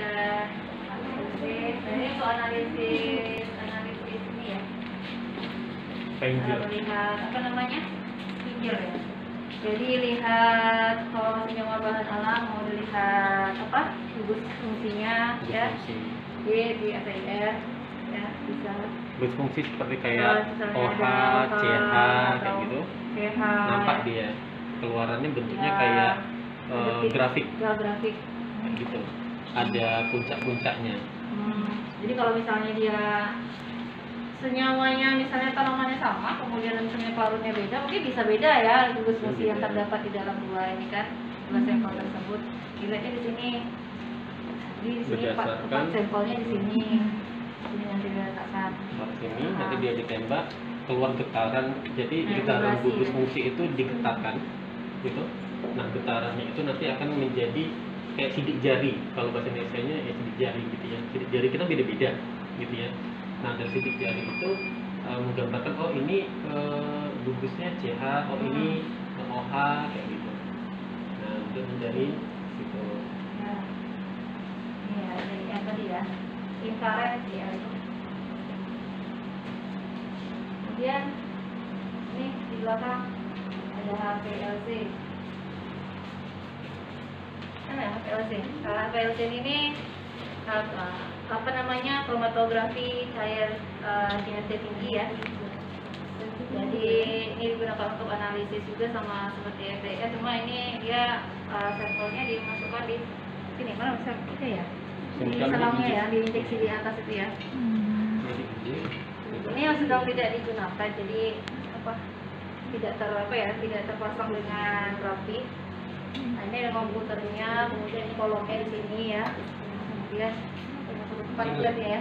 ada analisis. Ini untuk analisis ini ya. Melihat apa namanya? Pinjol ya. Jadi lihat kalau masih bahan alam mau dilihat apa? Gugus fungsinya ya. Di ATR ya bisa. Gugus fungsi seperti kayak OH, CH kayak gitu. Nampak dia keluarannya bentuknya kayak grafik kayak gitu, ada puncak-puncaknya. Jadi kalau misalnya dia senyawanya misalnya tanamannya sama, kemudian misalnya pelarutnya beda, mungkin bisa beda ya gugus fungsi yang terdapat di dalam dua ini kan, dua sampel tersebut. Dilihatnya di sini, di sini empat sampelnya di sini. Ini nanti diletakkan. Sini nanti dia ditembak, keluar getaran. Jadi getaran gugus fungsi itu digetarkan, gitu. Nah getarannya itu nanti akan menjadi kayak sidik jari. Kalau bahasa Indonesianya ya sidik jari gitu ya. Sidik jari kita beda-beda, gitu ya. Nah dari sidik jari itu menggambarkan oh ini gugusnya CH, oh ini OH kayak gitu. Nah untuk menjadi gitu. Nah, ini ya yang tadi ya. Infrared ya. Kemudian ini di belakang ada HPLC. Mana HPLC? Kalau HPLC ini apa namanya, kromatografi cahaya kinesia tinggi ya. Jadi ini digunakan untuk analisis juga sama seperti FTE, cuma ini dia sampelnya dimasukkan di sini, mana sampelnya ya? Di selangnya ya, diinjeksi di atas itu ya. Ini yang sedang tidak digunakan, jadi apa? Tidak terpasang dengan rapi. Nah, ini ada komputernya, kemudian ini kolomnya di sini ya. Kemudian tempat bulatnya ya.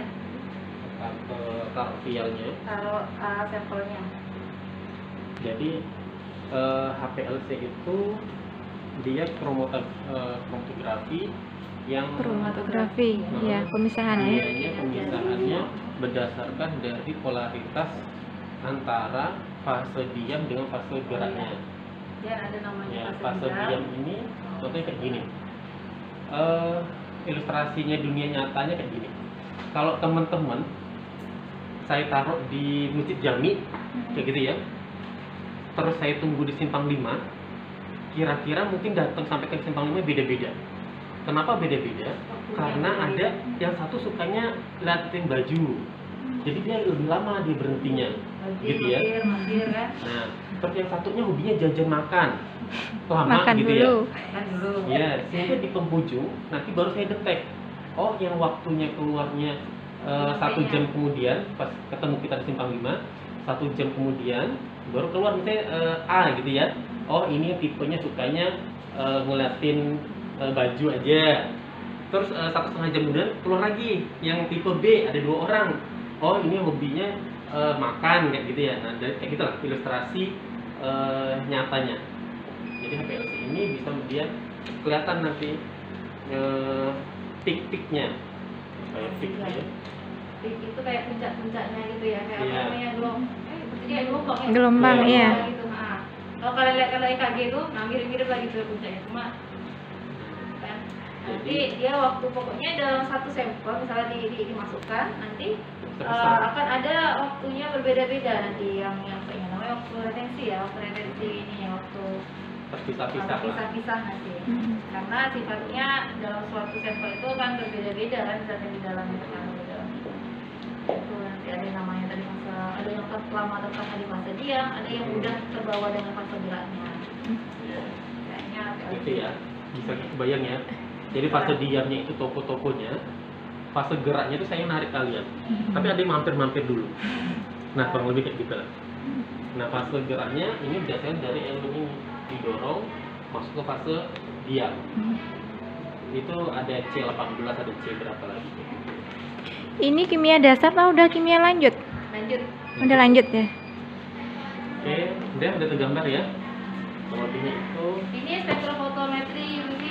Taruh filenya. Taruh sampelnya. Jadi HPLC itu dia kromatografi yang ya, pemisahannya. Pemisahannya berdasarkan dari polaritas antara fase diam dengan fase geraknya. Ya, ada namanya ya, fase diam ini contohnya kayak gini. Ilustrasinya dunia nyatanya kayak gini. Kalau teman-teman saya taruh di Masjid Jami kayak gitu ya. Terus saya tunggu di Simpang 5. Kira-kira mungkin datang sampai ke Simpang 5 beda-beda. Kenapa beda-beda? Karena ada yang satu sukanya liatin baju, jadi dia lebih lama dia berhentinya, gitu ya. Nah, terus yang satunya hobinya jajan makan, lama makan gitu dulu. Ya. Ya, sehingga di penghujung nanti baru saya detek. Oh, yang waktunya keluarnya 1 jam kemudian pas ketemu kita di Simpang 5, 1 jam kemudian baru keluar misalnya A gitu ya. Oh, ini tipenya sukanya ngeliatin baju aja. Terus 1,5 jam kemudian keluar lagi yang tipe B, ada 2 orang. Oh, ini hobinya makan kayak gitu ya. Nah, kayak gitulah ilustrasi nyatanya. Jadi HPLC ini bisa dia kelihatan nanti tik-tiknya. Kayak tik ya. Tik itu kayak puncak-puncaknya gitu ya, kayak apa namanya gelombang. Gelombang ya. Gitu. Nah, kalau kalian lihat kalau EKG itu, nah mirip-mirip lagi tuh puncaknya, cuma nanti dia waktu pokoknya dalam satu sampel misalnya dimasukkan nanti akan ada waktunya berbeda-beda nanti yang namanya waktu retensi ya, waktu retensi ini ya, waktu terpisah-pisah nanti karena sifatnya dalam suatu sampel itu kan berbeda-beda kan, misalnya di dalamnya tekanan di dalam itu nanti ada yang namanya tadi fase, ada yang lama tertahan di fase diam, ada yang mudah terbawa dengan fase geraknya. Kayaknya gitu ya, bisa kebayang ya. Jadi fase diamnya itu toko-tokonya, fase geraknya itu saya narik kalian. Tapi ada yang mampir-mampir dulu. Nah, kurang lebih kayak gitu lah. Nah, fase geraknya ini biasanya dari elemen ini didorong masuk ke fase diam. Itu ada C18, ada C berapa lagi. Ini kimia dasar atau udah kimia lanjut? Lanjut. Udah lanjut ya. Oke, udah tergambar ya. Lebihnya itu ini spektrofotometri UV.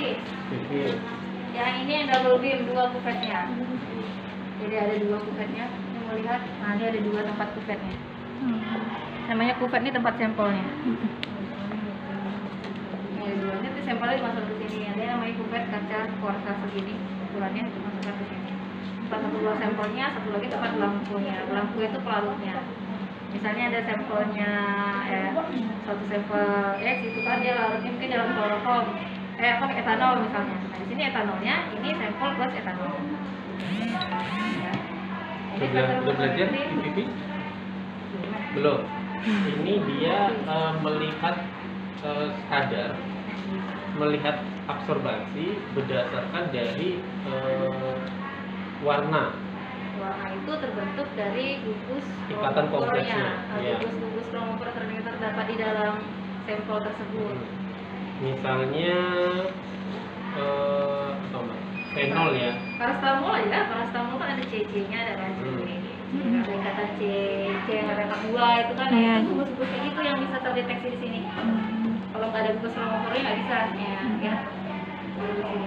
Yang ini yang double beam, 2 kuvetnya. Jadi ada 2 kuvetnya. Yang mau lihat, nah ini ada 2 tempat kuvetnya. Namanya kuvet ini tempat sampelnya. Ini duanya tuh sampelnya dimasuk ke sini. Ada yang namanya kuvet kaca kuarsa segini, 2 campurannya itu masukkan ke sini. Satu buah sampelnya, satu lagi tempat lampunya. Lampu itu pelarutnya. Misalnya ada sampelnya satu sampel X itu kan dia larutnya mungkin dalam kloroform etanol misalnya. Nah di sini etanolnya, ini sampel plus etanol. Ya. Udah belajar PPP? Belum. Ini dia melihat kadar, melihat absorbasi berdasarkan dari warna. Warna itu terbentuk dari gugus Ikatan kompleksnya. Ya. Gugus kromofor terdapat di dalam sampel tersebut. Misalnya fenol ya. Paracetamol ya, paracetamol kan ada CC-nya, ada racun. Ada ikatan C yang ada 2 itu kan, Iya. itu gugus-gugus kayak gitu yang bisa terdeteksi di sini. Kalau nggak ada gugus kromofornya nggak bisa, ya. Di sini.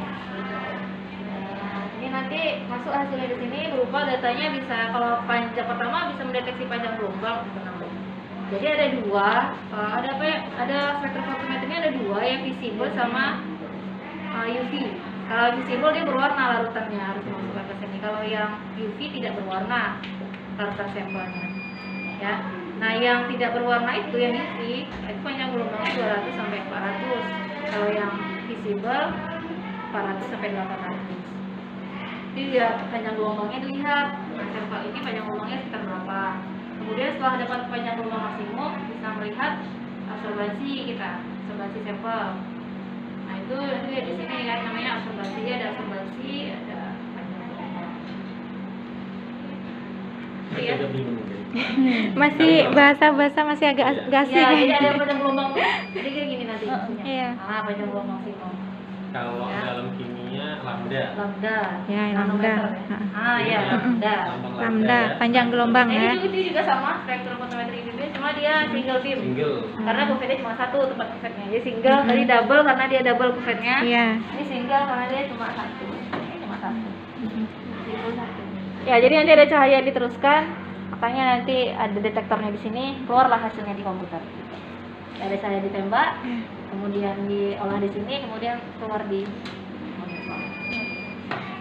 Nah, ini nanti masuk hasilnya di sini berupa datanya bisa, kalau panjang pertama bisa mendeteksi panjang gelombang. Jadi ada 2, ada apa ya? Ada spektrofotometernya ada 2 yang visible sama UV. Kalau visible dia berwarna larutannya, harus dimasukkan ke sini. Kalau yang UV tidak berwarna larutan sampelnya. Ya. Nah, yang tidak berwarna itu yang UV, itu panjang gelombangnya 200 sampai 400. Kalau yang visible 400 sampai 800. Jadi ya panjang gelombangnya dilihat. Nah, sampel ini panjang gelombangnya sekitar berapa. Kemudian setelah dapat panjang gelombang maksimum bisa melihat absorbasi kita, absorbasi sampel. Nah itu lihat di sini kan namanya absorbasi, ada absorbasi, ada panjang gelombang. Iya. Agak bingung. Masih bahasa masih agak gasing. Iya, jadi ada panjang gelombang. Jadi kayak gini nanti maksudnya. Iya. Panjang gelombang maksimum. Kalau Ya. dalam kimia lambda. Lambda. Ya, nanometer lambda. ya. Iya, lambda. Lambang Lambda, ya. panjang gelombang Nah, ya. ini juga sama spektrofotometri IBB, cuma dia single beam. Single. Karena buffetnya cuma satu tempat buffetnya. Jadi single, tadi double karena dia double buffetnya. Iya. Ini single karena dia cuma satu. Ini cuma satu. Single satu. Ya, jadi nanti ada cahaya diteruskan, makanya nanti ada detektornya di sini, keluarlah hasilnya di komputer. Ada cahaya ditembak, kemudian diolah di sini, kemudian keluar di monitor.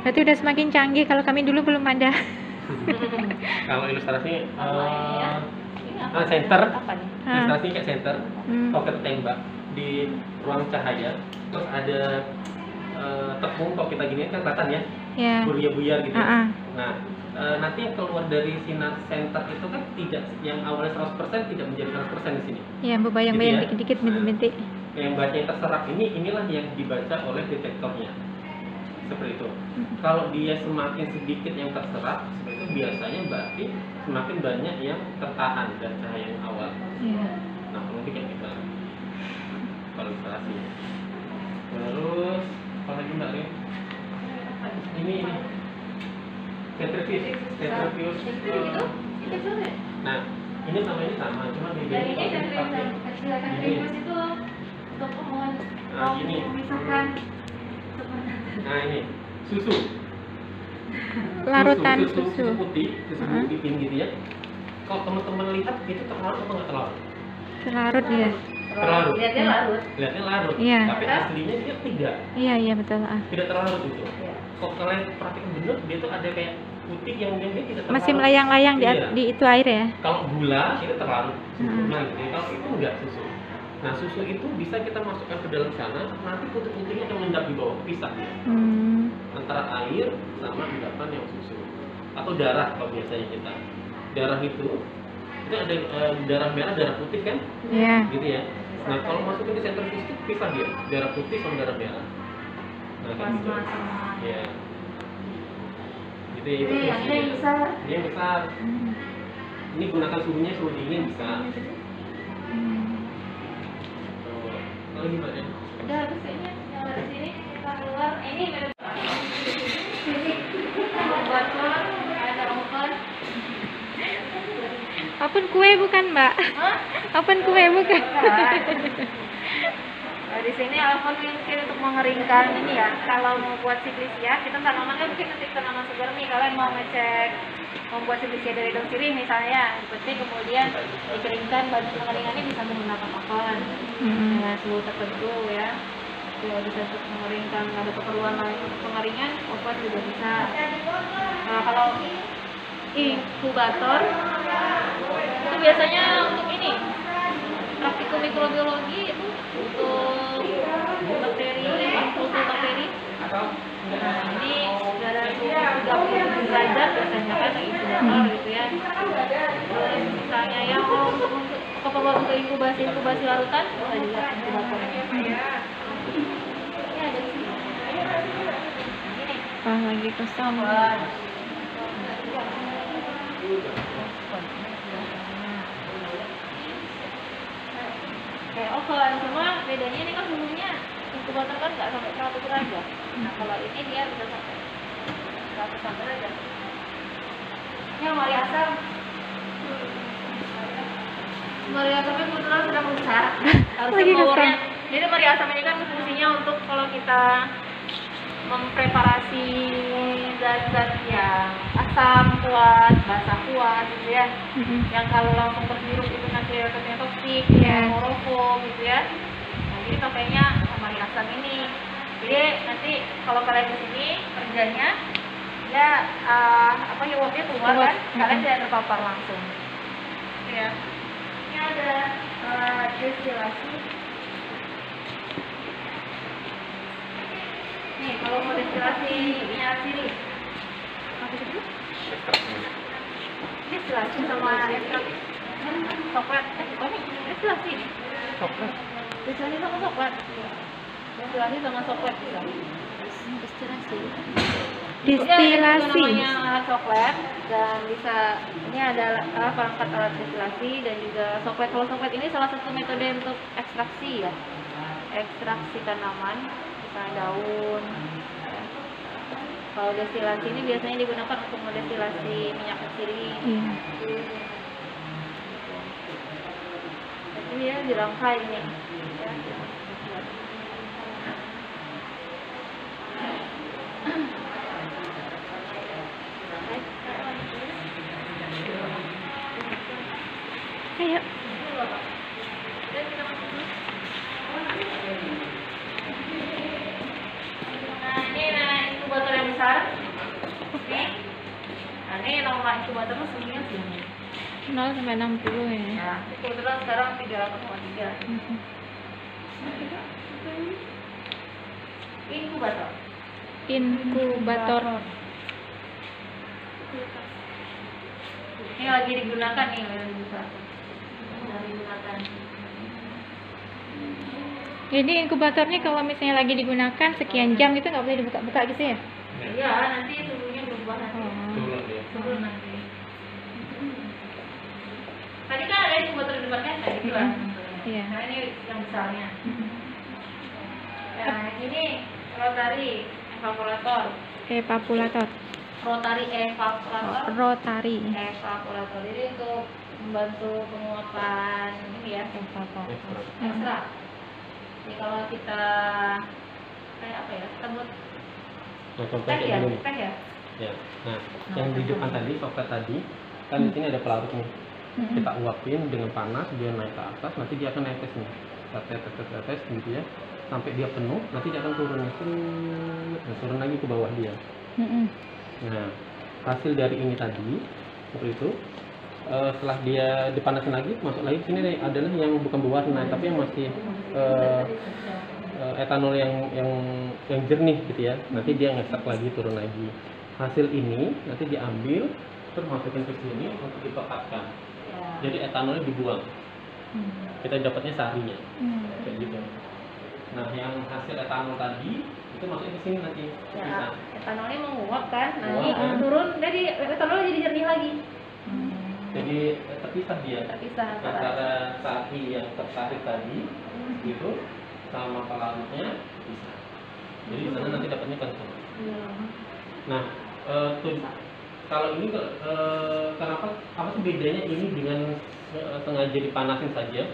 Berarti udah semakin canggih, kalau kami dulu belum ada. Kalau ilustrasi Apa ini ya? Ini apa? center. Apa nih? Ilustrasi kayak center, pocket Hmm. tembak di ruang cahaya, terus ada tepung, kalau kita gini kan kelihatan ya, Ya. buyar-buyar gitu. Ah, ah. Nah, nanti yang keluar dari sinar center itu kan tidak, yang awalnya 100% tidak menjadi 100% di sini. Ya, berbayang-bayang Gitu ya. dikit-dikit, bintik-bintik. Yang baca yang terserap inilah yang dibaca oleh detektornya. Seperti itu. Kalau dia semakin sedikit yang terserap, seperti itu biasanya berarti semakin banyak yang tertahan dari cahaya yang awal. Iya. Nah, mungkin kayak gitu. Kalau ilustrasi. Terus apa lagi Mbak Rin? Ini centrifuge. Gitu? Nah, ini namanya sama, cuma bedanya Dari ini pakai centrifuge itu untuk Nah, ini. memisahkan. Nah, ini susu. Larutan susu susu. putih, susu pipin gitu ya. Kalau teman-teman lihat itu terlarut atau nggak terlarut? Terlarut ya. Terlarut. Lihatnya larut. Lihatnya larut, Iya. tapi aslinya dia tidak, Iya, iya betul. tidak terlarut itu. Iya. Kok kalian perhatikan bener, dia tuh ada kayak putih yang dia tidak terlarut. Masih melayang-layang Iya. di itu air ya. Kalau gula itu terlarut sempurna Hmm. gitu. ya. Kalau itu enggak susu. Nah, susu itu bisa kita masukkan ke dalam sana, nanti putih-putihnya akan mengendap di bawah, pisah dia. Antara air sama endapan yang susu. Atau darah kalau biasanya kita. Darah itu ada darah merah, darah putih kan? Iya. Gitu ya. Nah, kalau masukin di centrifuge itu pisah dia, darah putih sama darah merah. Nah, kayak gitu. Plasma sama. Ya. Gitu ya, itu Ini yang fungsinya. bisa. Dia besar. Ini gunakan suhunya suhu dingin bisa. Kalau gimana ya? Udah habis kayaknya yang dari sini kita keluar. Ini ada sini buat keluar ada oven. Open kue bukan, Mbak? Hah? Open kue bukan? Nah, di sini oven mungkin untuk mengeringkan ini ya. Kalau mau buat siklisia, kita tanaman kan mungkin nanti tanaman segar nih. Kalian mau ngecek membuat siklisia dari daun sirih misalnya, yang penting kemudian dikeringkan, baru pengeringannya bisa menggunakan oven dengan suhu tertentu ya. Kalau bisa untuk mengeringkan, ada keperluan lain untuk pengeringan, kuat juga bisa. Nah, kalau inkubator itu biasanya untuk ini praktikum mikrobiologi itu untuk bakteri, kultur bakteri. Nah, ini udara suhu 37 derajat biasanya kan inkubator gitu ya. Terus misalnya yang untuk untuk inkubasi larutan bisa juga inkubatornya. Ini ada di sini. Ini. Wah, lagi kosong. Oh kalau yang semua bedanya ini kan suhunya inkubator kan nggak sampai 100 derajat. Nah kalau ini dia bisa sampai 100 derajat. Ini yang mari asam. Mari asamnya kebetulan sedang besar. Harus Lagi powernya. kosong. Jadi mari asam ini kan fungsinya untuk kalau kita mempreparasi zat-zat yang asam kuat, basa kuat gitu ya. Yang kalau langsung terhirup itu nanti efeknya toksik, Iya. kloroform gitu ya. Nah, jadi pakainya mari asam ini. Jadi nanti kalau kalian di sini kerjanya ya apa ya uapnya keluar kan, kalian tidak terpapar langsung. Gitu ya. Ini ada destilasi. Nih, kalau mau destilasi minyak sirih, apa itu? Destilasi sama ekstrak coklat. Bukan nih, destilasi nih. Coklat. Destilasi sama coklat. Destilasi sama coklat bisa. Destilasi. Distilasi. Namanya alat coklat dan bisa ini ada perangkat alat destilasi dan juga coklat. Kalau coklat ini salah satu metode untuk ekstraksi ya, ekstraksi tanaman. Daun. Kalau destilasi ini biasanya digunakan untuk mendestilasi minyak sirih. Iya. Jadi dia dirangkai ini. Ayo. Inkubator yang besar. Nih. Nah, ini nomor inkubator semuanya sini. 0 sampai 60 ya. Nah, kebetulan sekarang 3,3. Inkubator. Inkubator. Ini lagi digunakan nih, lagi digunakan. Jadi inkubatornya kalau misalnya lagi digunakan sekian jam gitu nggak boleh dibuka-buka gitu ya? Iya, nanti suhunya berubah nanti. Turun ya. Turun nanti. Tadi kan ada inkubator di depan kan, tadi itu lah. Iya. Nah ini yang besarnya. Nah ini rotary evaporator. Evaporator. Rotary evaporator. Rotary. Evaporator. Jadi untuk membantu penguapan ini ya, Evaporator. ekstrak. Jadi kalau kita kayak apa ya, sebut Nah, contoh teh kayak ya, gini. teh ya. Ya. Nah, yang di depan tadi, coklat tadi, kan di sini ada pelarut nih. Kita uapin dengan panas, dia naik ke atas, nanti dia akan netes nih. Tetes gitu ya. Sampai dia penuh, nanti dia akan turun. Nah, turun lagi ke bawah dia. Nah, hasil dari ini tadi, seperti itu. Setelah dia dipanasin lagi, masuk lagi sini adalah yang bukan berwarna, tapi yang masih etanol yang jernih gitu ya. Nanti dia ngekstrak lagi, turun lagi. Hasil ini nanti diambil, terus masukin ke sini untuk dipekatkan. Jadi etanolnya dibuang. Kita dapatnya sarinya, kayak gitu. Nah, yang hasil etanol tadi itu masukin ke sini nanti. Bisa. Ya, etanolnya menguap kan, nanti Menguap, kan? turun, jadi etanolnya jadi jernih lagi. Jadi terpisah dia Terpisah antara sari yang tertarik tadi gitu sama pelarutnya bisa. Jadi di sana nanti dapatnya kental. Nah, kalau ini kenapa apa sih bedanya ini dengan sengaja dipanasin saja?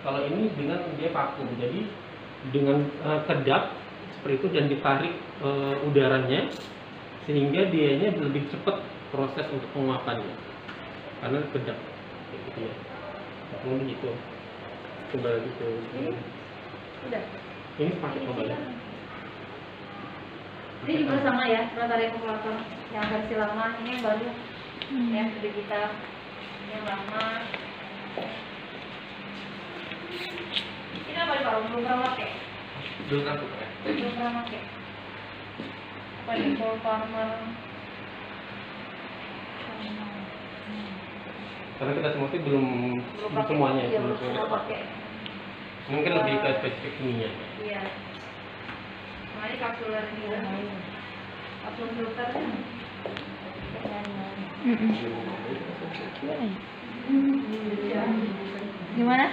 Kalau ini dengan dia vakum, jadi dengan kedap seperti itu dan ditarik udaranya sehingga dianya lebih cepat proses untuk penguapannya. Karena kedap kayak gitu ya. Mungkin gitu. Coba gitu. Udah. Ini pakai kembali. Ini juga sama ya, rata kalkulator yang versi lama, ini yang baru ya, digital yang lama. Ini apa nih Pak? Belum pernah pakai? Belum aku pakai. Belum pernah pakai. Apa nih? Paul Farmer. Karena kita semua sih belum pakai. semuanya, Iya, belum belum semua pakai. Mungkin lebih ke spesifik ininya. Iya. Nah, ini kapsuler dia. Kapsul filter. Gimana?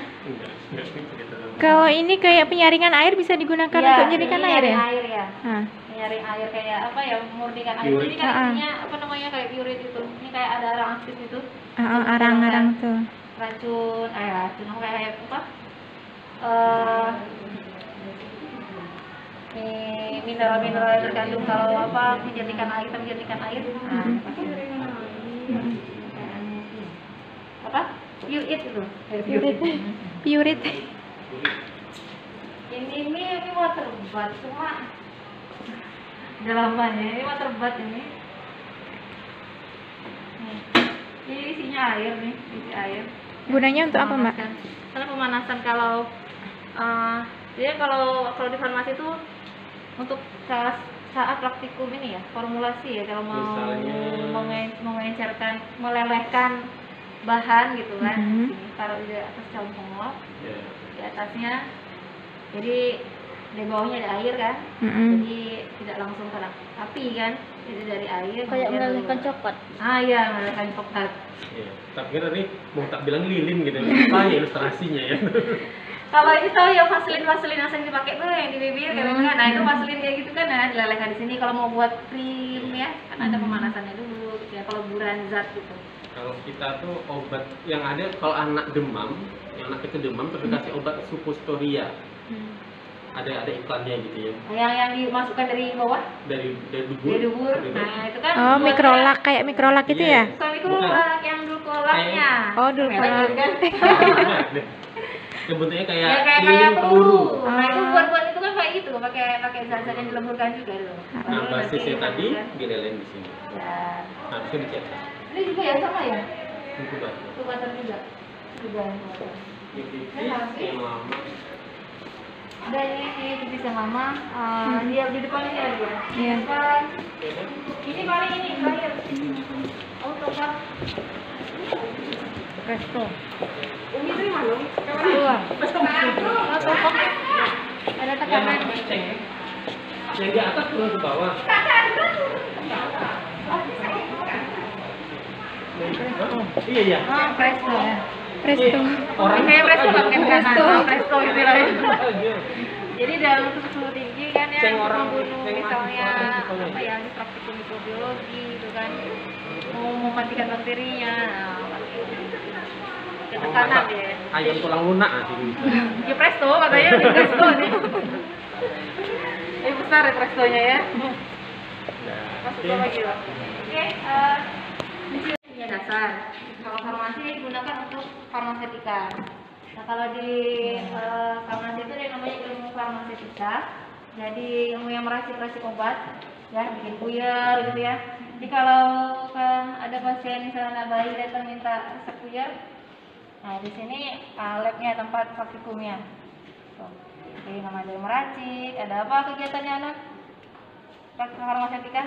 Kalau ini kayak penyaringan air bisa digunakan untuk menyaringkan air ya? Air ya. Ah. Menyaring air kayak apa ya, memurnikan air. Ini kan isinya apa namanya kayak purit itu. Ini kayak ada arang aktif itu. Arang-arang tuh. Racun, kayak apa? Mineral-mineral yang terkandung kalau apa menjernihkan air, kita menjernihkan air. Nah, apa? Purit itu. Purit. Ini waterbat cuma udah lamanya. Ini waterbat ini. Ini isinya air nih, isi air. Gunanya untuk apa, Mbak? Karena pemanasan kalau jadi kalau di farmasi itu untuk saat praktikum ini ya, formulasi ya, kalau mau mengencerkan, melelehkan bahan gitu kan. Sini taruh di atas calon penguap, di atasnya, jadi di bawahnya ada air kan, jadi tidak langsung kena api kan, jadi dari air Kayak melelehkan coklat. iya, melelehkan coklat. Iya. Tapi kan tadi mau tak bilang lilin gitu, apa ya ilustrasinya ya? Kalau ini tahu ya vaselin yang sering dipakai tuh yang di bibir kan, nah itu vaselin kayak gitu kan, nah dilelehkan di sini. Kalau mau buat krim ya, kan ada pemanasannya dulu, ya kalau buran zat gitu. Kalau kita tuh obat yang ada, kalau anak demam, yang anak kecil demam terus dikasih obat suppositoria. Ada iklannya gitu ya. Yang dimasukkan dari bawah? Dari dubur. Dari dubur. Nah itu kan. Oh, mikrolak kayak mikrolak itu ya? Suami mikrolak yang dulkolaknya. Oh, dulkolak. Kan? Ya bentuknya kayak Ya kayak lilin peluru. Nah itu buat itu kan kayak gitu, pakai zat-zat yang dilemburkan juga tuh. Nah basisnya tadi dileleh di sini. Ya. Harusnya dicetak. Ini juga ya sama ya? Inkubator. Inkubator juga. Juga inkubator. Yang lama. Ada ini tipis yang lama. Dia di depan ini ada dia. Iya. Depan. Ini paling ini terakhir. Autopak. Presto. Umi itu mana? Keluar. Autopak. Ada tekanan. Yang di atas turun ke bawah. Iya ya. Presto ya. Presto. Orang Kayak presto aja. pakai Presto. Presto istilahnya. Aja. Jadi dalam suhu tinggi kan ya, Ceng untuk orang, membunuh ceng misalnya mati orang, apa ya, di praktikum mikrobiologi itu kan, mau mematikan bakterinya, ketekanan ya. Ayam tulang lunak nanti. Ya presto katanya, di presto nih. Ini besar ya prestonya ya. Masuk ke lagi lah. Oke, di sini dasar. Kalau farmasi digunakan untuk farmasetika. Nah kalau di farmasi itu ada yang namanya ilmu farmasetika. Jadi ilmu yang meracik-racik obat, ya bikin puyer gitu ya. Jadi kalau ada pasien misalnya anak bayi datang minta resep puyer, nah di sini labnya tempat praktikumnya. Tuh. Jadi namanya ada yang meracik. Ada apa kegiatannya anak? Praktik farmasetika?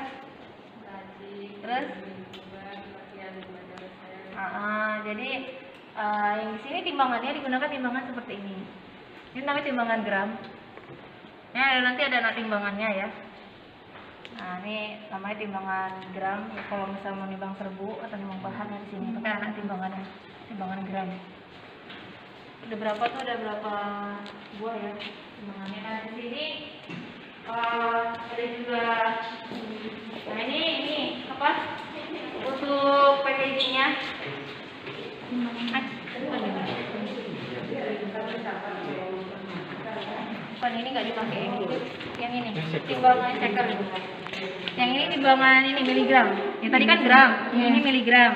Terus? Jadi yang di sini timbangannya digunakan timbangan seperti ini. Ini namanya timbangan gram. Ya nanti ada anak timbangannya ya. Nah ini namanya timbangan gram. Kalau misalnya mau nimbang serbu atau nimbang bahan di sini pakai anak timbangannya, timbangan gram. Ada berapa tuh? Ada berapa buah ya timbangannya? Nah di sini ada juga. Nah ini apa? Untuk packagingnya. Bukan ini nggak dipakai yang ini timbangan shaker itu. Yang ini timbangan ini miligram. Yang tadi kan gram, ini miligram.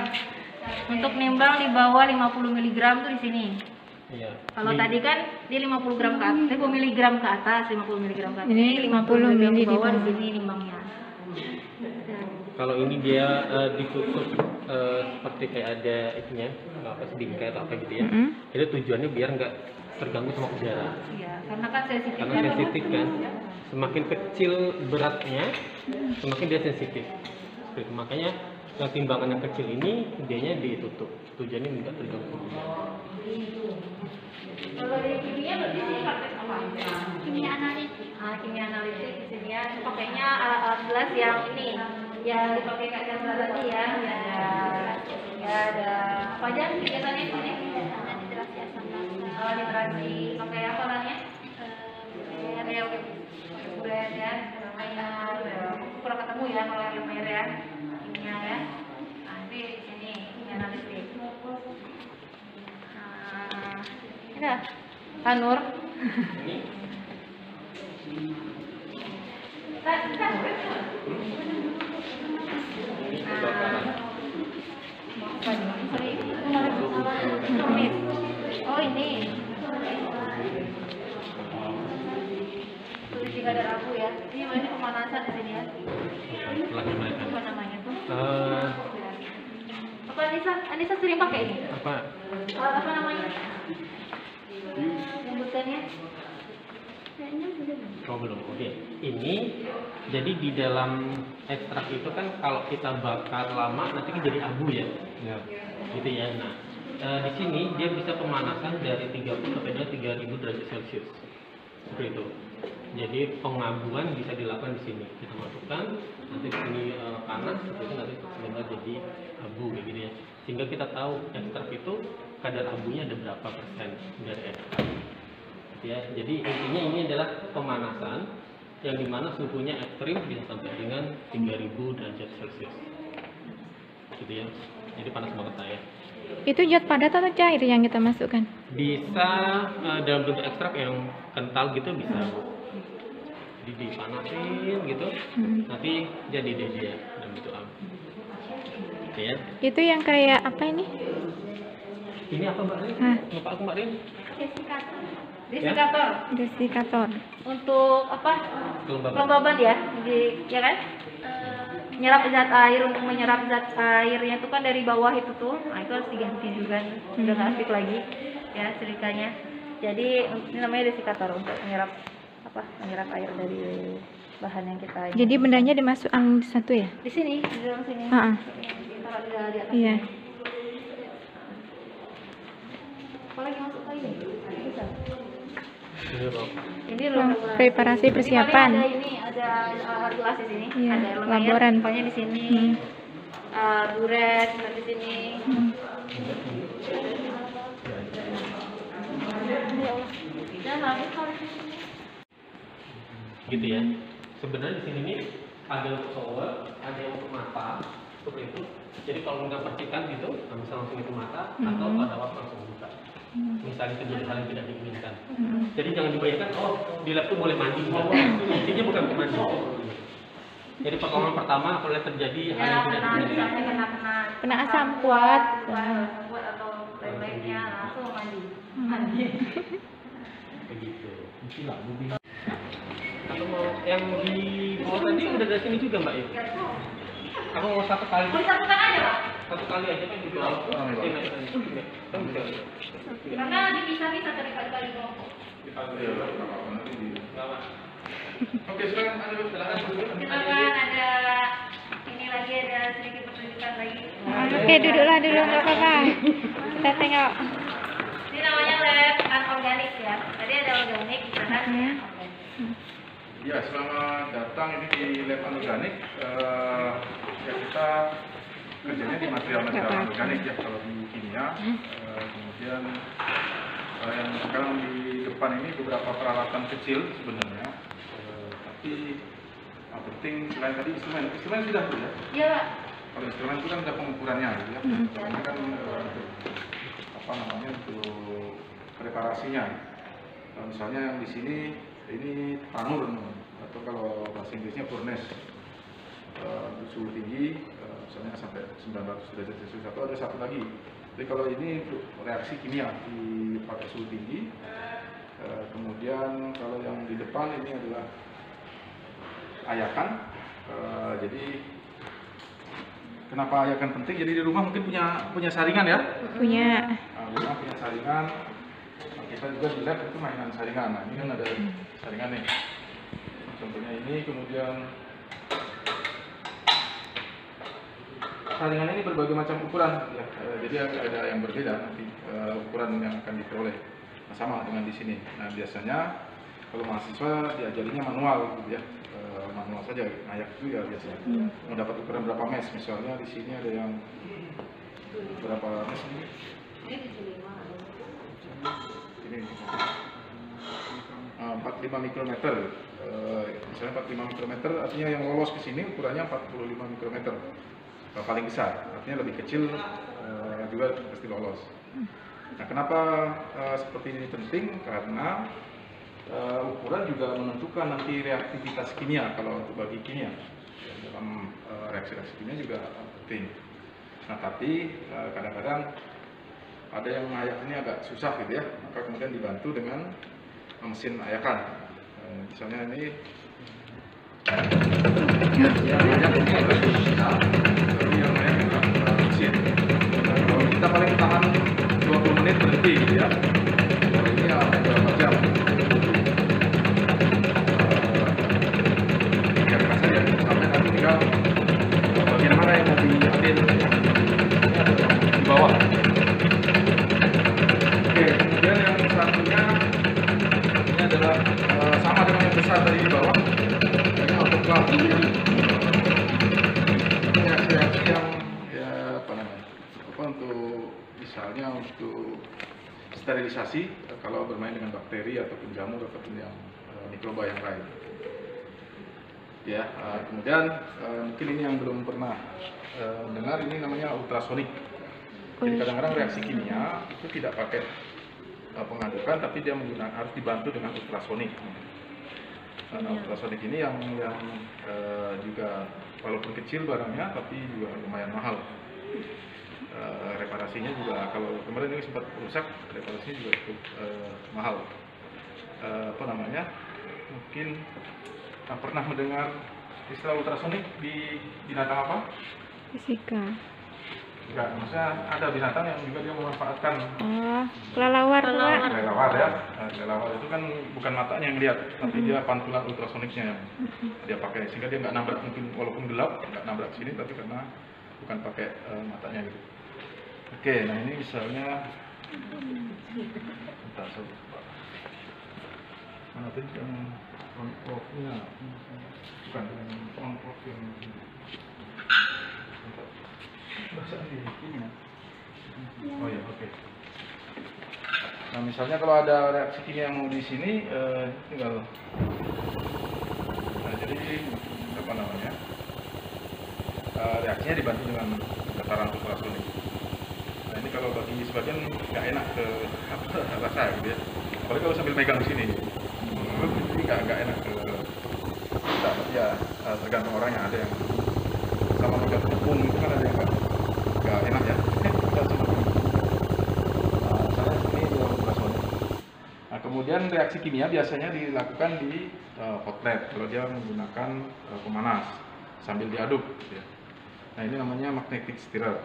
Untuk nimbang di bawah 50 miligram tuh di sini. Iya. Kalau tadi kan dia 50 gram ke atas, 50 miligram ke atas, 50 miligram ke atas. Ini 50 miligram mili ke bawah di di sini nimbangnya. Kalau ini dia ditutup seperti kayak ada itunya, apa bingkai atau apa gitu ya. Itu tujuannya biar nggak terganggu sama udara. Iya, karena kan sensitif. Karena sensitif kan. Semakin kecil beratnya, semakin dia sensitif. Seperti itu. Makanya timbangan yang kecil ini dianya ditutup. Tujuannya nggak terganggu udara. Kalau dari kimia berarti sih pakai apa? Kimia analitik. Kimia analitik di sini ya, pakainya alat-alat gelas yang ini, yang dipakai kayak gambar tadi ya, ada apa aja kegiatannya di sini? Literasi asam basa. Literasi, pakai apa namanya? Ya, oke, brand ya, namanya, kurang ketemu ya kalau yang lumayan ya, kimia ya. Nanti di sini kimia analitik. Nah, Tanur. Oh ini. Tulis di kadar abu ya. Ini pemanasan di sini ya. Apa namanya tuh? Apa Anissa sering pakai ini? Apa namanya? Sebutannya? Oh belum, oke. Ini jadi di dalam ekstrak itu kan kalau kita bakar lama nanti kan jadi abu ya. Gitu ya. Nah, di sini dia bisa pemanasan dari 30 sampai 3000 derajat Celcius. Seperti itu. Jadi pengabuan bisa dilakukan di sini. Kita masukkan, nanti di sini panas, seperti itu nanti sebentar jadi abu kayak gitu ya. Sehingga kita tahu ekstrak itu kadar abunya ada berapa persen dari ekstrak. Ya, jadi intinya ini adalah pemanasan yang dimana suhunya ekstrim bisa sampai dengan 3000 derajat Celcius. Gitu ya. Jadi panas banget saya. Itu zat padat atau cair yang kita masukkan? Bisa dalam bentuk ekstrak yang kental gitu bisa. Jadi dipanasin gitu. Nanti jadi deh dia dalam bentuk abu. Ya. Itu yang kayak apa ini? Ini apa Mbak Rin? Lupa aku Mbak Rin. Desikator. Desikator. Untuk apa? Kelembaban ya, ya kan? Menyerap zat air, untuk menyerap zat airnya itu kan dari bawah itu tuh, nah itu harus diganti juga, udah nggak aktif lagi ya silikanya. Jadi ini namanya desikator untuk menyerap menyerap air dari bahan yang kita. Jadi bendanya dimasukkan satu ya? Di sini, di dalam sini. Ditaruh di atas. Iya. Apa lagi masuk lagi? Bisa. Ini Ini ruang preparasi persiapan. Ada ini, ada gelas di sini. Iya, Ada laboran. Pokoknya di sini. Buret di sini. Gitu ya. Sebenarnya di sini nih ada untuk shower, ada yang untuk mata, seperti itu. Jadi kalau nggak percikan gitu, bisa langsung itu mata, atau pada waktu langsung buka. Misalnya terjadi hal yang tidak diinginkan. Jadi jangan dibayangkan, oh di lab itu boleh mandi. Intinya bukan mandi. Jadi pertolongan pertama apabila terjadi hal yang tidak diinginkan. Kena asam kuat. Atau lain-lainnya langsung mandi. Begitu. Atau mau yang di bawah tadi udah dari sini juga Mbak ya? Aku mau satu kali. Satukan aja Pak. Satu kali aja kan juga. Kan bisa. Karena dipisah-pisah dari kali-kali kelompok. Oke, silakan Silakan ada ini lagi, ada sedikit pertunjukan lagi. Oke, duduklah dulu, nggak apa-apa. Kita tengok. Ini namanya lab anorganik ya. Tadi ada organik di sana. Ya, selamat datang ini di lab anorganik. Ya kita kerjanya di material-material organik ya kalau di kimia. Kemudian yang sekarang di depan ini beberapa peralatan kecil sebenarnya. Tapi yang penting selain tadi instrumen sudah tuh ya. Iya Pak. Kalau instrumen itu kan ada pengukurannya gitu ya. Ini kan untuk preparasinya. Misalnya yang di sini ini tanur atau kalau bahasa Inggrisnya furnace. Suhu tinggi misalnya sampai 900 derajat Celcius, atau ada satu lagi. Jadi kalau ini untuk reaksi kimia dipakai suhu tinggi. Kemudian kalau yang di depan ini adalah ayakan. Jadi kenapa ayakan penting? Jadi di rumah mungkin punya saringan ya? Punya. Nah, rumah punya saringan. Nah, kita juga di lab itu mainan saringan. Nah, ini kan ada saringan nih. Contohnya ini, kemudian saringan ini berbagai macam ukuran ya. Jadi ada yang berbeda nanti ukuran yang akan diperoleh. Nah, sama dengan di sini. Nah, biasanya kalau mahasiswa diajarinya manual gitu ya. Manual saja, ngayak itu ya biasanya. Mendapat ukuran berapa mes, misalnya di sini ada yang berapa mes ini? Ini 45 mikrometer. Misalnya 45 mikrometer, artinya yang lolos ke sini ukurannya 45 mikrometer. Paling besar, artinya lebih kecil juga pasti lolos. Nah, kenapa seperti ini penting? Karena ukuran juga menentukan nanti reaktivitas kimia kalau untuk bagi kimia. Dalam reaksi-reaksi kimia juga penting. Nah, tapi kadang-kadang ada yang ngayak ini agak susah gitu ya, maka kemudian dibantu dengan mesin ayakan. Misalnya ini mesin. Kalau kita paling tahan 20 menit berhenti gitu ya. Kalau ini ya berapa jam? Bagian mana yang mau diambil di bawah. Oke, kemudian yang satunya ini adalah sama dengan yang besar tadi di bawah. Ini autoclave. Ini reaksi yang ya apa namanya? Untuk misalnya untuk sterilisasi kalau bermain dengan bakteri ataupun jamur ataupun yang mikroba yang lain. Ya, kemudian mungkin ini yang belum pernah dengar, ini namanya ultrasonik. Jadi kadang-kadang reaksi kimia itu tidak pakai pengadukan, tapi dia harus dibantu dengan ultrasonik. Nah, ultrasonik ini yang juga walaupun kecil barangnya, tapi juga lumayan mahal. Reparasinya juga kalau kemarin ini sempat rusak, reparasinya juga cukup mahal. Apa namanya? Mungkin pernah mendengar istilah ultrasonik di binatang apa? Fisika. Enggak, maksudnya ada binatang yang juga dia memanfaatkan Kelelawar. kelelawar ya. Kelelawar itu kan bukan matanya yang lihat, tapi dia pantulan ultrasoniknya yang dia pakai, sehingga dia nggak nabrak, mungkin walaupun gelap nggak nabrak sini, tapi karena bukan pakai matanya gitu. Oke, nah ini misalnya bentar, mana tadi yang on-off-nya, bukan yang on-off yang oh ya, oke. Nah, misalnya kalau ada reaksi kimia yang mau di sini, tinggal nah, jadi apa namanya, reaksinya dibantu dengan getaran ultrasonik. Nah, ini kalau bagi sebagian nggak enak ke rasa gitu ya, apalagi kalau sambil megang di sini. Jadi nggak enak ke kita, ya tergantung orangnya. Ada yang sama megang tepung itu kan ada yang nggak enak ya. Nah, kemudian reaksi kimia biasanya dilakukan di hot lab kalau dia menggunakan pemanas sambil diaduk. Ya. Nah, ini namanya magnetic stirrer.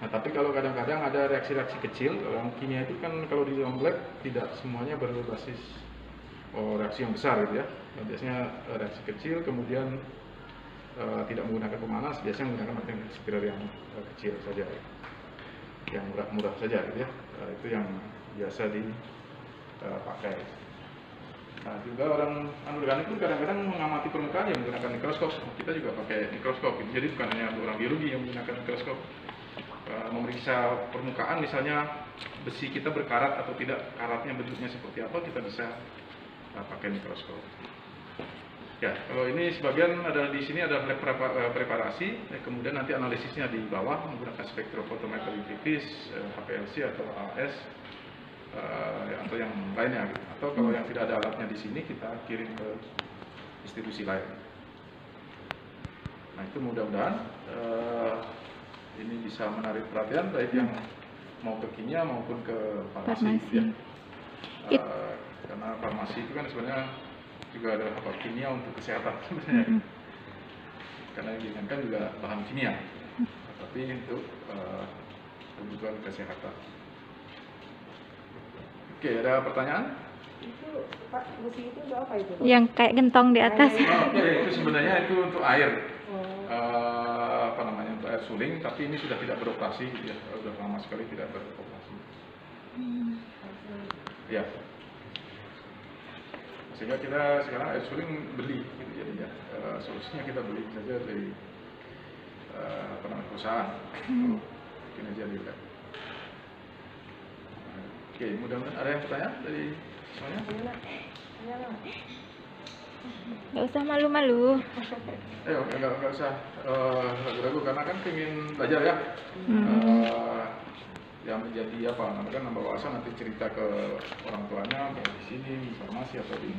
Nah, tapi kalau kadang-kadang ada reaksi-reaksi kecil, yang kimia itu kan kalau di dalam lab tidak semuanya berbasis reaksi yang besar gitu ya. Nah, biasanya reaksi kecil, kemudian tidak menggunakan pemanas, biasanya menggunakan magnetic stirrer yang kecil saja, yang murah saja gitu ya. Itu yang biasa dipakai. Nah, juga orang anorganik pun kadang-kadang mengamati permukaan yang menggunakan mikroskop. Kita juga pakai mikroskop gitu. Jadi bukan hanya orang biologi yang menggunakan mikroskop. Memeriksa permukaan, misalnya besi kita berkarat atau tidak, karatnya bentuknya seperti apa, kita bisa pakai mikroskop. Ya, kalau ini sebagian ada di sini ada lab preparasi, kemudian nanti analisisnya di bawah menggunakan spektrofotometer tipis, HPLC atau AS, atau yang lainnya. Atau kalau yang tidak ada alatnya di sini, kita kirim ke institusi lain. Nah, itu mudah-mudahan ini bisa menarik perhatian baik yang mau ke kimia maupun ke farmasi. Ya. Karena farmasi itu kan sebenarnya juga adalah kimia untuk kesehatan sebenarnya. karena yang diinginkan juga bahan kimia, tapi untuk kebutuhan kesehatan. Oke, ada pertanyaan? Itu Pak, busi itu untuk apa itu? Yang kayak gentong di atas. Oke, itu sebenarnya itu untuk air, apa namanya, untuk air suling, tapi ini sudah tidak beroperasi, ya, sudah lama sekali tidak beroperasi. Ya, sehingga kita sekarang air suling beli, gitu, jadi ya solusinya kita beli saja dari apa namanya, perusahaan, bikin aja di lab. Oke, mudah-mudahan ada yang bertanya dari semuanya. Nggak usah malu-malu. Ayo, nggak usah ragu-ragu karena kan pengen belajar ya. Yang menjadi apa namanya, kan nambah wawasan, nanti cerita ke orang tuanya mau di sini informasi atau di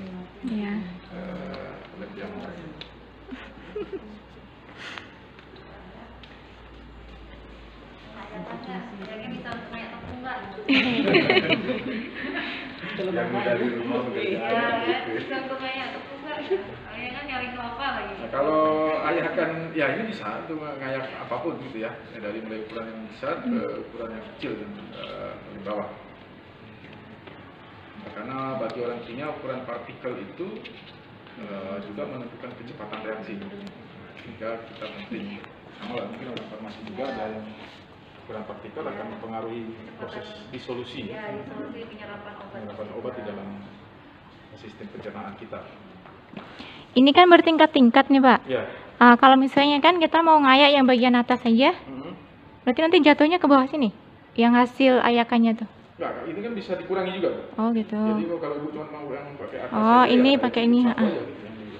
Iya. lab yang lain. Yang bisa kayak tepung nggak? Yang dari rumah bekerja. Iya, bisa kayak tepung nggak? Ayah kan nyari apa lagi? Nah, kalau ayah akan, ya ini bisa tuh ngayak apapun gitu ya, dari mulai ukuran yang besar ke ukuran yang kecil dan di bawah. Nah, karena bagi orang kimia ukuran partikel itu juga menentukan kecepatan reaksi. Sehingga kita penting. Sama lah, mungkin orang farmasi juga ada yang ukuran partikel akan mempengaruhi proses disolusi, Ya, disolusi penyerapan obat di dalam sistem pencernaan kita. Ini kan bertingkat-tingkat nih, Pak. Ya. Kalau misalnya kan kita mau ngayak yang bagian atas saja, berarti nanti jatuhnya ke bawah sini, yang hasil ayakannya tuh. Nah, ini kan bisa dikurangi juga. Oh gitu. Jadi kalau ibu cuma mau yang pakai atas Oh, saja, ini ya, pakai itu ini, satu aja gitu yang dulu.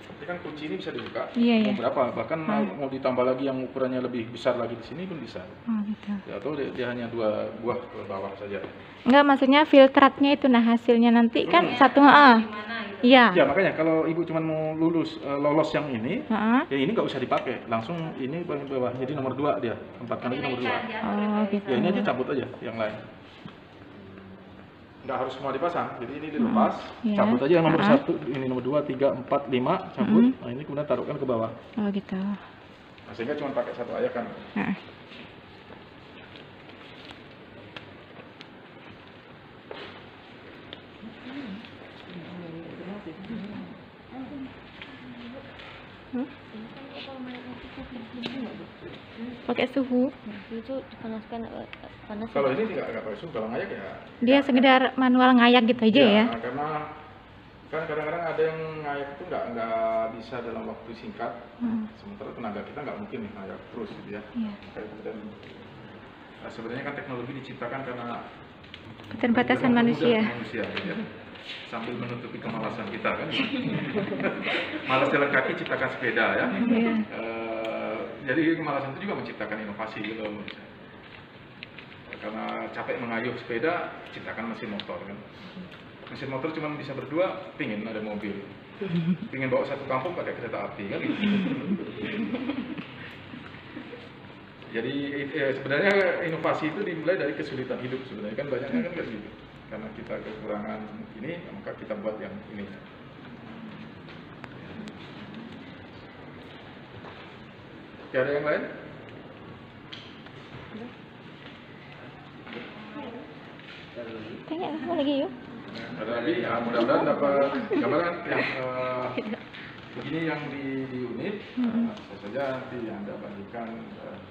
Tapi kan kunci ini bisa dibuka. Iya, Mau iya. berapa? Bahkan mau ditambah lagi yang ukurannya lebih besar lagi di sini pun bisa. Oh gitu. Ya, atau dia hanya 2 buah ke bawah saja. Enggak, maksudnya filtratnya itu, nah hasilnya nanti kan satu, Gimana gitu? iya. Ya makanya kalau ibu cuma mau lolos yang ini, Heeh. ya ini nggak usah dipakai, langsung ini paling bawah. Jadi nomor 2 dia, tempatkan lagi nomor 2. Oh gitu. Ya ini aja cabut aja, yang lain. Nggak harus semua dipasang, jadi ini dilepas, Iya. cabut aja yang nomor Ah. 1, ini nomor 2, 3, 4, 5, cabut. Nah ini kemudian taruhkan ke bawah. Oh gitu. Nah, sehingga cuma pakai satu ayakan. Heeh. Pakai suhu. Itu dipanaskan panas. Kalau ini nggak pakai suhu, kalau ngayak ya. Dia sekedar manual ngayak gitu aja ya. Karena kan kadang-kadang ada yang ngayak itu nggak bisa dalam waktu singkat. Sementara tenaga kita nggak mungkin nih ngayak terus gitu ya. Iya. Kayak kemudian sebenarnya kan teknologi diciptakan karena Keterbatasan manusia. gitu ya. Sambil menutupi kemalasan kita kan. Malas jalan kaki ciptakan sepeda ya. Iya. Jadi kemalasan itu juga menciptakan inovasi gitu loh. Karena capek mengayuh sepeda, ciptakan mesin motor kan. Mesin motor cuma bisa berdua, pingin ada mobil. Pingin bawa satu kampung pakai kereta api kan gitu. Jadi sebenarnya inovasi itu dimulai dari kesulitan hidup sebenarnya kan, banyaknya kan kayak gitu. Karena kita kekurangan ini, maka kita buat yang ini. Oke, ada yang lain? Tanya apa lagi yuk? Ada lagi? Ya, mudah-mudahan dapat gambaran yang begini yang di unit. Bisa saja nanti yang Anda bandingkan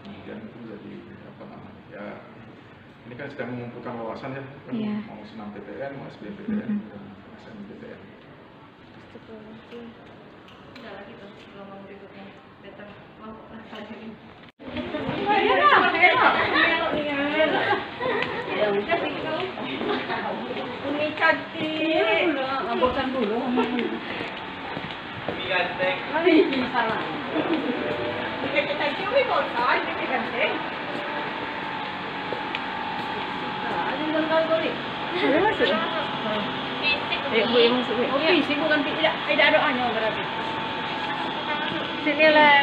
kemudian itu menjadi apa namanya ya. Ini kan sedang mengumpulkan wawasan ya, kan Iya. mau senam PTN, mau SBMPTN, dan SNMPTN. Udah lagi tuh, gelombang berikutnya datang mau lagi. Ini cantik. Bosan dulu. Ini ganteng. Salah. Kita cantik, we bosan, kita cantik. Ada yang kali. Ada masuk. Bu yang masuk. Oh, fisik bukan tidak doanya berarti. Sini lah,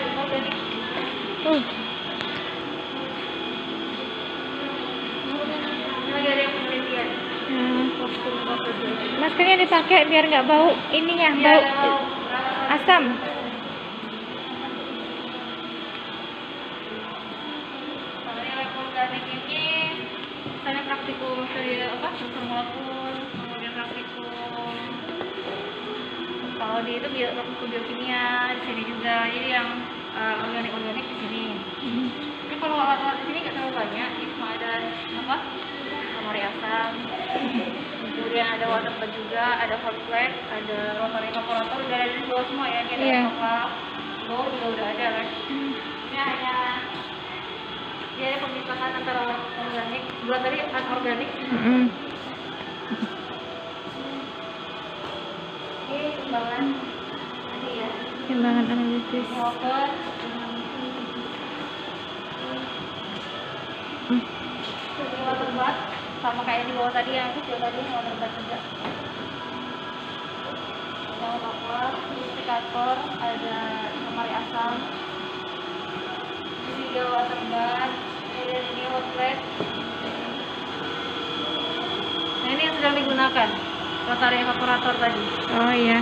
lagi ada yang penelitian. Maskernya dipakai biar nggak bau ininya, bau asam. struktur molekul, kemudian praktikum. Kalau di itu praktikum biokimia di sini juga, jadi yang organik di sini. Tapi kalau alat-alat di sini nggak terlalu banyak, cuma ada apa? Kamar asam, kemudian ada water pump juga, ada hot plate, ada rotary evaporator, udah ada di bawah semua ya, ini ada apa? Bawah juga udah ada kan. Ini hanya dia ada pemisahan antara organik, sebelah tadi anorganik. Ini timbangan tadi ya. Timbangan analisis. Water. Ini water bath, sama kayak di bawah tadi yang kecil tadi water bath juga. Ada water, indikator, ada kamar asam. Ini juga water bath, kemudian ini hot plate. Nah ini yang sedang digunakan, rotary evaporator tadi. Oh iya.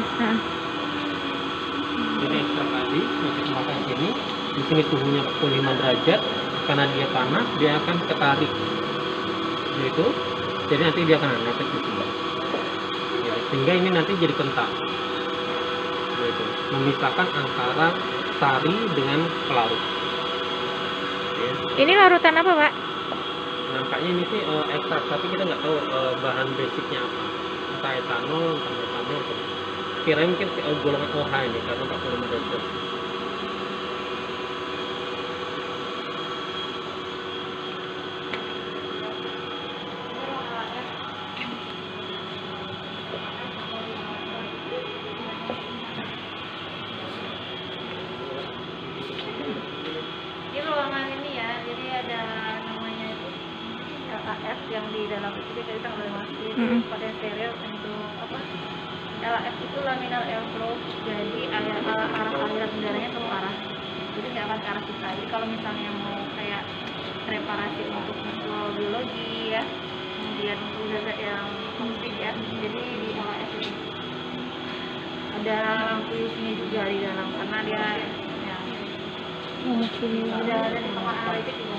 Jadi ekstrak tadi masih memakai sini. Di sini suhunya 45 derajat. Karena dia panas, dia akan ketarik. Gitu. Jadi nanti dia akan netes di sini. Ya, sehingga ini nanti jadi kental. Gitu. Memisahkan antara sari dengan pelarut. Ya. Ini larutan apa, Pak? Nampaknya ini sih ekstrak, tapi kita nggak tahu bahan basicnya apa. Entah etanol, entah metanol. Kira mungkin golongan OH ini karena 45 derajat. Ini ruangan ini ya, jadi ada namanya itu LAF yang di dalam itu kita nggak boleh masuk itu pada steril untuk apa? LAF itu laminal airflow, jadi arah aliran udaranya satu arah, jadi nggak akan ke arah kita. Jadi kalau misalnya mau kayak reparasi untuk mikrobiologi ya, kemudian untuk zat yang toksik ya, jadi di LAF ini ada lampu UV-nya juga di dalam karena dia ya, ada di tengah analitik juga.